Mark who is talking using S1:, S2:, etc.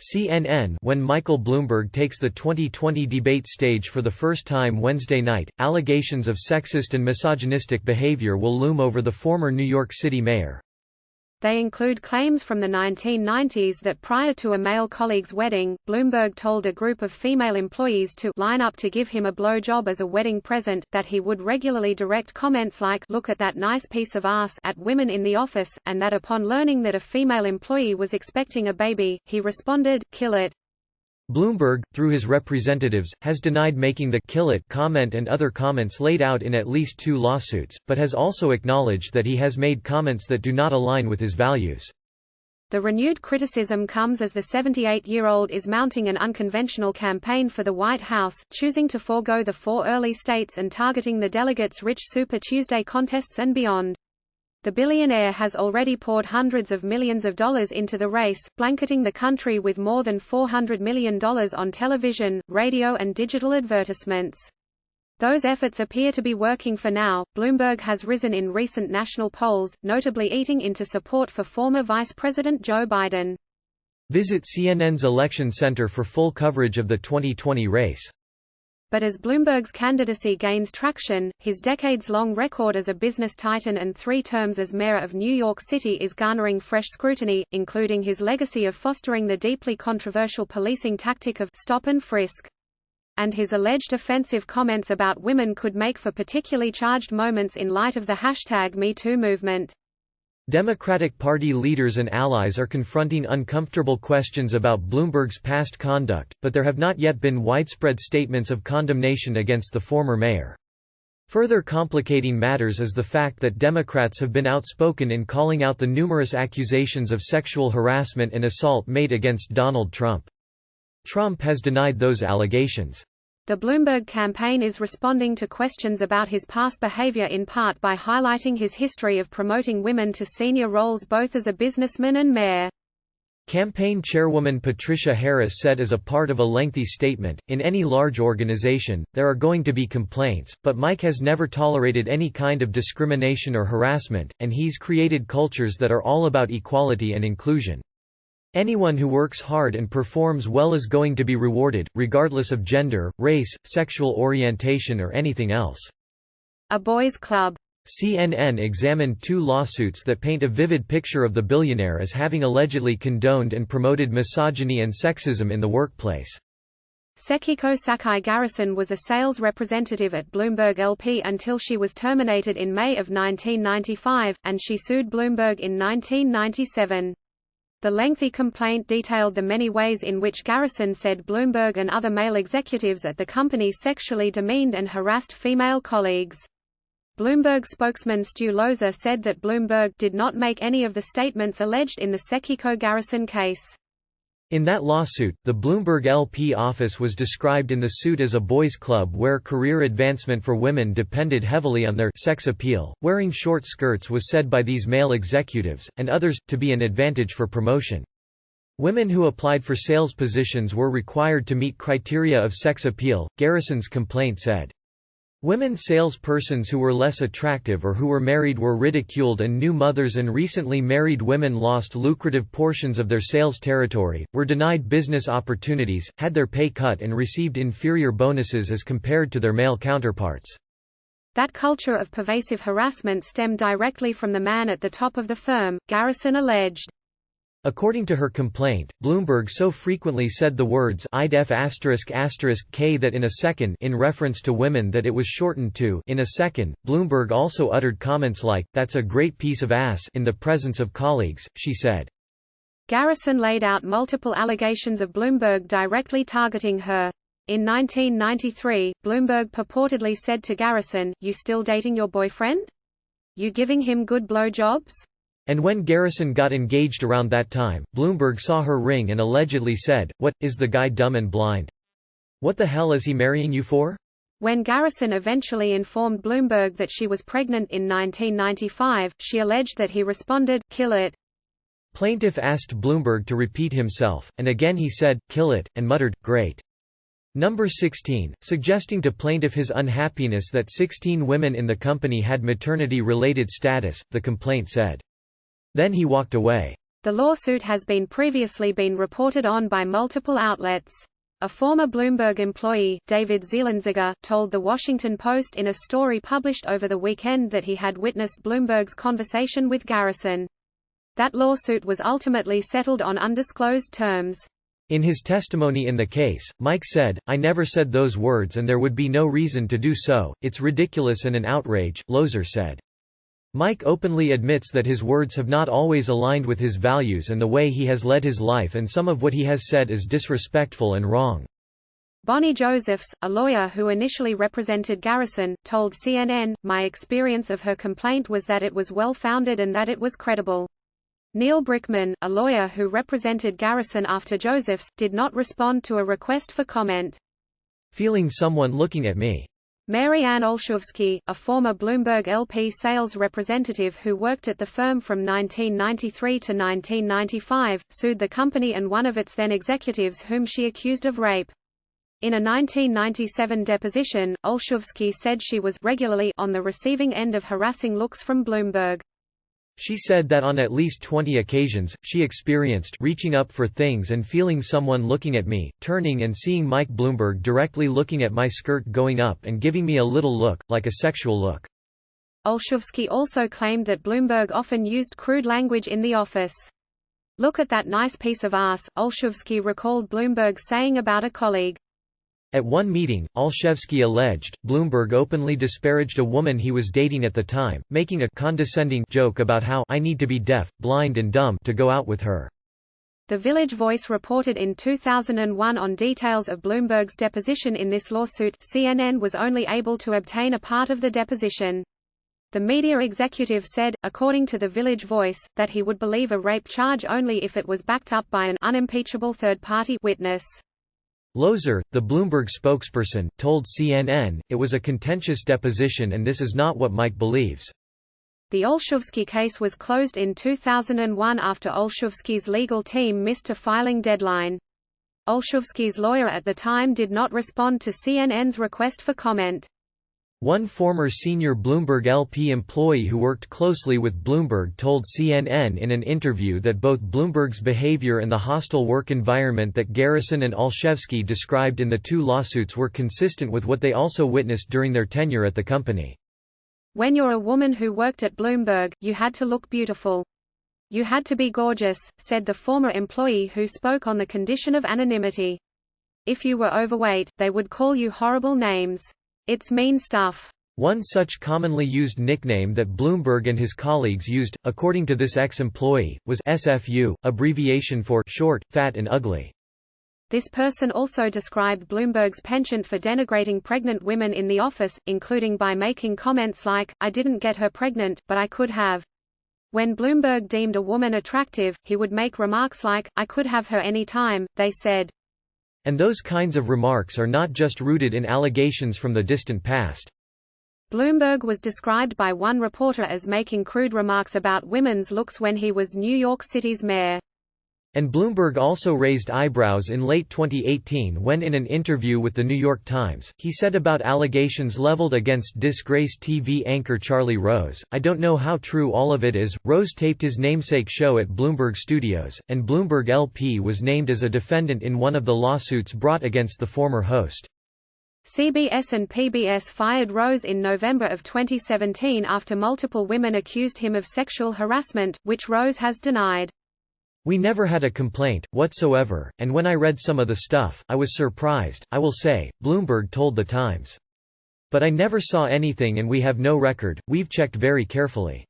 S1: CNN When Michael Bloomberg takes the 2020 debate stage for the first time Wednesday night, allegations of sexist and misogynistic behavior will loom over the former New York City mayor.
S2: They include claims from the 1990s that prior to a male colleague's wedding, Bloomberg told a group of female employees to line up to give him a blowjob as a wedding present, that he would regularly direct comments like "look at that nice piece of ass" at women in the office, and that upon learning that a female employee was expecting a baby, he responded, "Kill it."
S1: Bloomberg, through his representatives, has denied making the "kill it" comment and other comments laid out in at least 2 lawsuits, but has also acknowledged that he has made comments that do not align with his values.
S2: The renewed criticism comes as the 78-year-old is mounting an unconventional campaign for the White House, choosing to forego the 4 early states and targeting the delegates' rich Super Tuesday contests and beyond. The billionaire has already poured hundreds of millions of dollars into the race, blanketing the country with more than $400 million on television, radio and digital advertisements. Those efforts appear to be working for now. Bloomberg has risen in recent national polls, notably eating into support for former Vice President Joe Biden.
S1: Visit CNN's Election Center for full coverage of the 2020 race.
S2: But as Bloomberg's candidacy gains traction, his decades-long record as a business titan and 3 terms as mayor of New York City is garnering fresh scrutiny, including his legacy of fostering the deeply controversial policing tactic of "stop and frisk." And his alleged offensive comments about women could make for particularly charged moments in light of the #MeToo movement.
S1: Democratic Party leaders and allies are confronting uncomfortable questions about Bloomberg's past conduct, but there have not yet been widespread statements of condemnation against the former mayor. Further complicating matters is the fact that Democrats have been outspoken in calling out the numerous accusations of sexual harassment and assault made against Donald Trump. Trump has denied those allegations.
S2: The Bloomberg campaign is responding to questions about his past behavior in part by highlighting his history of promoting women to senior roles both as a businessman and mayor.
S1: Campaign chairwoman Patricia Harris said as a part of a lengthy statement, "In any large organization, there are going to be complaints, but Mike has never tolerated any kind of discrimination or harassment, and he's created cultures that are all about equality and inclusion. Anyone who works hard and performs well is going to be rewarded, regardless of gender, race, sexual orientation or anything else."
S2: A boys' club.
S1: CNN examined 2 lawsuits that paint a vivid picture of the billionaire as having allegedly condoned and promoted misogyny and sexism in the workplace.
S2: Sekiko Sakai Garrison was a sales representative at Bloomberg LP until she was terminated in May of 1995, and she sued Bloomberg in 1997. The lengthy complaint detailed the many ways in which Garrison said Bloomberg and other male executives at the company sexually demeaned and harassed female colleagues. Bloomberg spokesman Stu Loza said that Bloomberg did not make any of the statements alleged in the Sekiko Garrison case.
S1: In that lawsuit, the Bloomberg LP office was described in the suit as a boys' club where career advancement for women depended heavily on their sex appeal. Wearing short skirts was said by these male executives, and others, to be an advantage for promotion. Women who applied for sales positions were required to meet criteria of sex appeal, Garrison's complaint said. Women salespersons who were less attractive or who were married were ridiculed, and new mothers and recently married women lost lucrative portions of their sales territory, were denied business opportunities, had their pay cut and received inferior bonuses as compared to their male counterparts.
S2: That culture of pervasive harassment stemmed directly from the man at the top of the firm, Garrison alleged.
S1: According to her complaint, Bloomberg so frequently said the words "I'def****k that in a second" in reference to women that it was shortened to "in a second." Bloomberg also uttered comments like, "That's a great piece of ass" in the presence of colleagues, she said.
S2: Garrison laid out multiple allegations of Bloomberg directly targeting her. In 1993, Bloomberg purportedly said to Garrison, "You still dating your boyfriend? You giving him good blowjobs?"
S1: And when Garrison got engaged around that time, Bloomberg saw her ring and allegedly said, "What, is the guy dumb and blind? What the hell is he marrying you for?"
S2: When Garrison eventually informed Bloomberg that she was pregnant in 1995, she alleged that he responded, "Kill it."
S1: Plaintiff asked Bloomberg to repeat himself, and again he said, "Kill it," and muttered, "Great." Number 16, suggesting to plaintiff his unhappiness that 16 women in the company had maternity-related status, the complaint said. Then he walked away.
S2: The lawsuit has previously been reported on by multiple outlets. A former Bloomberg employee, David Zielenziger, told The Washington Post in a story published over the weekend that he had witnessed Bloomberg's conversation with Garrison. That lawsuit was ultimately settled on undisclosed terms.
S1: In his testimony in the case, Mike said, "I never said those words and there would be no reason to do so, it's ridiculous and an outrage," Lozer said. Mike openly admits that his words have not always aligned with his values and the way he has led his life, and some of what he has said is disrespectful and wrong.
S2: Bonnie Josephs, a lawyer who initially represented Garrison, told CNN, "My experience of her complaint was that it was well-founded and that it was credible." Neil Brickman, a lawyer who represented Garrison after Josephs, did not respond to a request for comment.
S1: "Feeling someone looking at me."
S2: Mary Ann Olszewski, a former Bloomberg LP sales representative who worked at the firm from 1993 to 1995, sued the company and one of its then executives whom she accused of rape. In a 1997 deposition, Olszewski said she was regularly on the receiving end of harassing looks from Bloomberg.
S1: She said that on at least 20 occasions, she experienced reaching up for things and feeling someone looking at me, turning and seeing Mike Bloomberg directly looking at my skirt going up and giving me a little look, like a sexual look.
S2: Olszewski also claimed that Bloomberg often used crude language in the office. "Look at that nice piece of ass," Olszewski recalled Bloomberg saying about a colleague. At one meeting, Olszewski alleged, Bloomberg openly disparaged a woman he was dating at the time, making a condescending joke about how "I need to be deaf, blind and dumb to go out with her." The Village Voice reported in 2001 on details of Bloomberg's deposition in this lawsuit. CNN was only able to obtain a part of the deposition. The media executive said, according to The Village Voice, that he would believe a rape charge only if it was backed up by an unimpeachable third-party witness. Lozer, the Bloomberg spokesperson, told CNN, "It was a contentious deposition and this is not what Mike believes." The Olszewski case was closed in 2001 after Olszewski's legal team missed a filing deadline. Olszewski's lawyer at the time did not respond to CNN's request for comment. One former senior Bloomberg LP employee who worked closely with Bloomberg told CNN in an interview that both Bloomberg's behavior and the hostile work environment that Garrison and Olszewski described in the two lawsuits were consistent with what they also witnessed during their tenure at the company. "When you're a woman who worked at Bloomberg, you had to look beautiful. You had to be gorgeous," said the former employee who spoke on the condition of anonymity. "If you were overweight, they would call you horrible names. It's mean stuff." One such commonly used nickname that Bloomberg and his colleagues used, according to this ex-employee, was SFU, abbreviation for short, fat and ugly. This person also described Bloomberg's penchant for denigrating pregnant women in the office, including by making comments like, "I didn't get her pregnant, but I could have." When Bloomberg deemed a woman attractive, he would make remarks like, "I could have her any time," they said. And those kinds of remarks are not just rooted in allegations from the distant past. Bloomberg was described by one reporter as making crude remarks about women's looks when he was New York City's mayor. And Bloomberg also raised eyebrows in late 2018 when in an interview with The New York Times, he said about allegations leveled against disgraced TV anchor Charlie Rose, "I don't know how true all of it is." Rose taped his namesake show at Bloomberg Studios, and Bloomberg LP was named as a defendant in one of the lawsuits brought against the former host. CBS and PBS fired Rose in November of 2017 after multiple women accused him of sexual harassment, which Rose has denied. "We never had a complaint, whatsoever, and when I read some of the stuff, I was surprised, I will say," Bloomberg told The Times. "But I never saw anything and we have no record, we've checked very carefully."